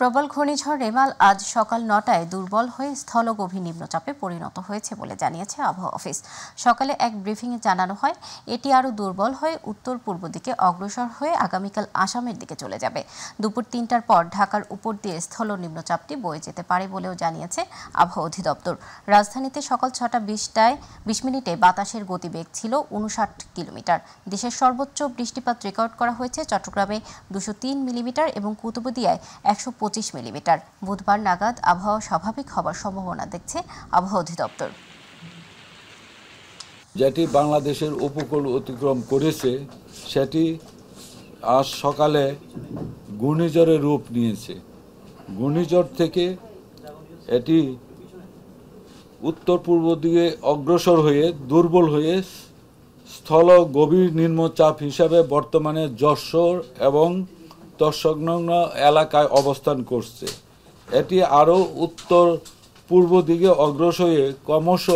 প্রবল ঘূর্ণিঝড় রেমাল আজ সকাল ৯টায় দুর্বল হয়ে স্থলগভীর নিম্নচাপে পরিণত হয়েছে বলে জানিয়েছে আবহাওয়া অফিস। সকালে এক ব্রিফিংয়ে জানানো হয়, এটি আরও দুর্বল হয়ে উত্তর পূর্ব দিকে অগ্রসর হয়ে আগামীকাল আসামের দিকে চলে যাবে। দুপুর ৩টার পর ঢাকার উপর দিয়ে স্থল নিম্নচাপটি বয়ে যেতে পারে বলেও জানিয়েছে আবহাওয়া অধিদপ্তর। রাজধানীতে সকাল ৬টা ২০ মিনিটে বাতাসের গতিবেগ ছিল ৫৯ কিলোমিটার। দেশের সর্বোচ্চ বৃষ্টিপাত রেকর্ড করা হয়েছে চট্টগ্রামে ২০৩ মিলিমিটার এবং কুতুবদিয়ায় ১২৫ মিলিমিটার। বুধবার নাগাদ আবহাওয়া স্বাভাবিক হবার সম্ভাবনা দেখছে আবহাওয়া অধিদপ্তর। যেটি বাংলাদেশের উপকূল অতিক্রম করেছে সেটি আজ সকালে ঘূর্ণিঝড়ের রূপ নিয়েছে। ঘূর্ণিঝড় থেকে এটি উত্তর পূর্ব দিকে অগ্রসর হয়ে দুর্বল হয়ে স্থল গভীর নিম্নচাপ হিসাবে বর্তমানে যশোর এবং তৎসংলগ্ন এলাকায় অবস্থান করছে। এটি আরও উত্তর পূর্ব দিকে অগ্রসর হয়ে ক্রমশ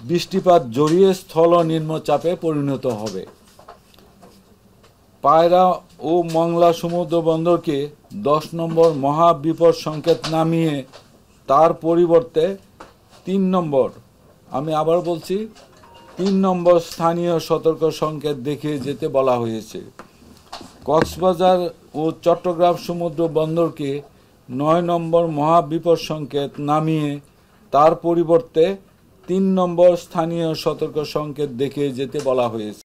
বৃষ্টিপাত জড়িয়ে স্থল নিম্নচাপে পরিণত হবে। পায়রা ও মংলা সমুদ্র বন্দরকে 10 নম্বর মহাবিপদ সংকেত নামিয়ে তার পরিবর্তে 3 নম্বর, আমি আবার বলছি 3 নম্বর স্থানীয় সতর্ক সংকেত দেখিয়ে যেতে বলা হয়েছে। কক্সবাজার ও চট্টগ্রাম সমুদ্র বন্দরকে 9 নম্বর মহাবিপদ সংকেত নামিয়ে তার পরিবর্তে 3 নম্বর স্থানীয় সতর্ক সংকেত দেখিয়ে যেতে বলা হয়েছে।